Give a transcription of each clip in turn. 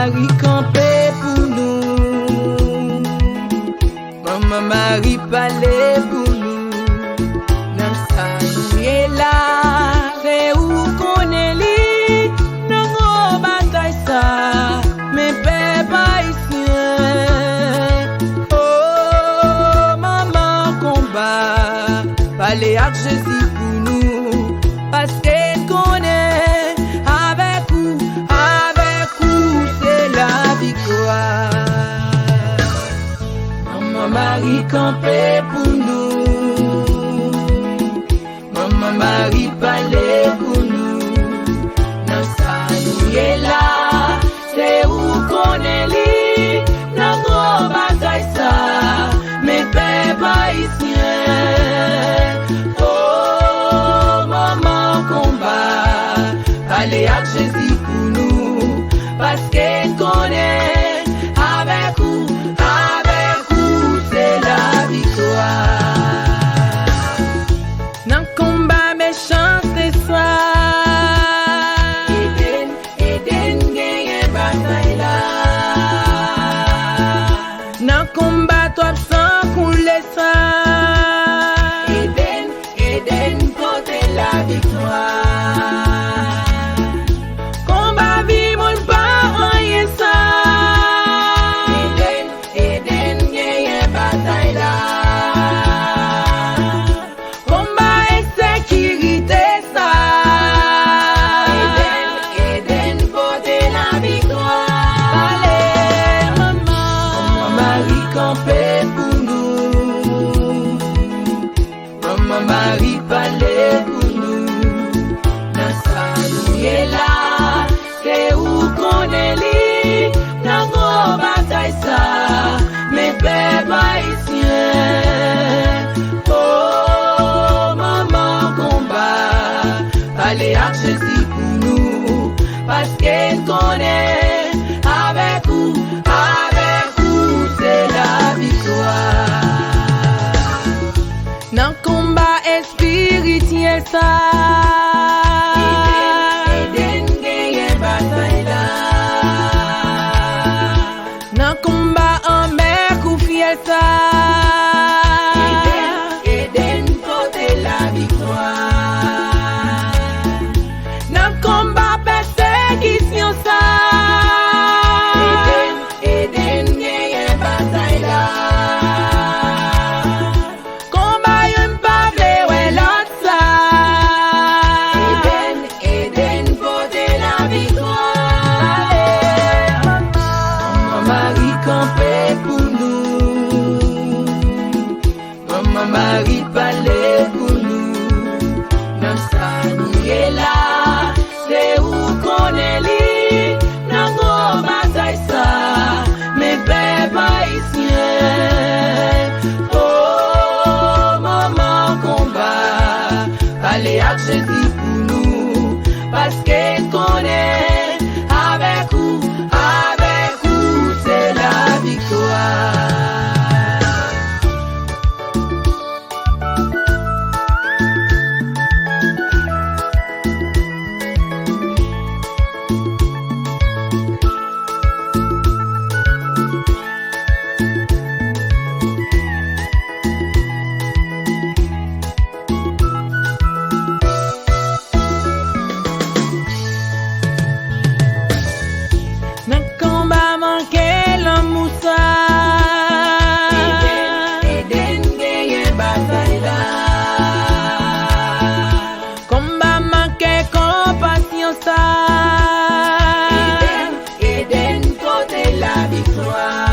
Marie campé pour nous. Maman Marie parlait pour nous. Dans sa nous est là. C'est où qu'on est li. Dans nos batailles ça. Mais peuple haïtien. Oh maman combat. Parlez avec Jésus pour nous. Parce qu'elle connaît. Avec vous c'est la victoire. Maman Marie campait pour nous. Maman Marie parlait pour nous. Dans sa nous est là. C'est où qu'on est li. Dans nos batailles ça. Mais peuple haïtien. Oh maman combat. Allez à Jésus pour nous. Parce qu'elle connaît. Avec vous c'est la victoire. Dans le combat méchant c'est ça. Eden gagne bataille là. Dans le combat toi sans couler ça. Eden côté la victoire. Combat vie mon pas rien ça. Eden gagne bataille là. Combat insécurité ça. Eden côté la victoire. Allez maman Marie campait pour nous. Maman Marie parlait pour nous. Dans sa nous est là. C'est où qu'on est li. Dans nos batailles ça. Mais peuple haïtien. Oh maman combat. Allez à Jésus pour nous. Parce qu'elle connaît. Avec vous c'est la victoire. Dans le combat spirituel ça. Eden gagne bataille là. Dans le combat en mer coup fiel ça. Eden côté la victoire. Dans le combat persécution ça. Eden gagne bataille là. Combat y'aime pas vle ouais l'autre ça. Eden côté la victoire. Maman Marie campait pour nous. Maman Marie parlait pour nous. Dans sa nous est là. C'est où qu'on est li. Dans nos batailles ça. Mais peuple haïtien. Oh maman combat. Allez à Jésus pour nous. Parce qu'elle connaît. Avec vous c'est la victoire. Dans le combat manqué l'amour ça. Eden gagne bataille là. Combat manqué compassion ça. Eden côté la victoire.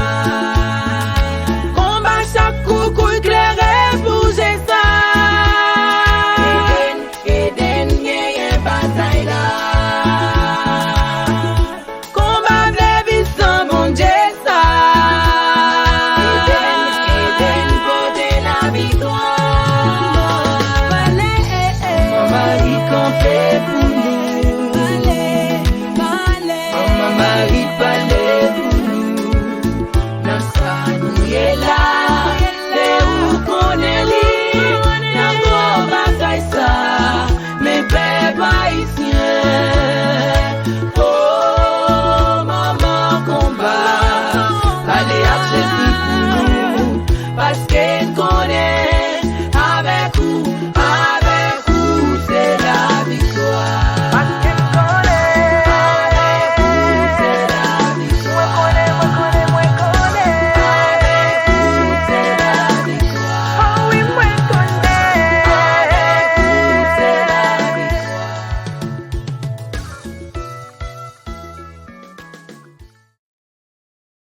Combat chaque coup éclairé bouger ça. Eden gagne bataille là. Marie campait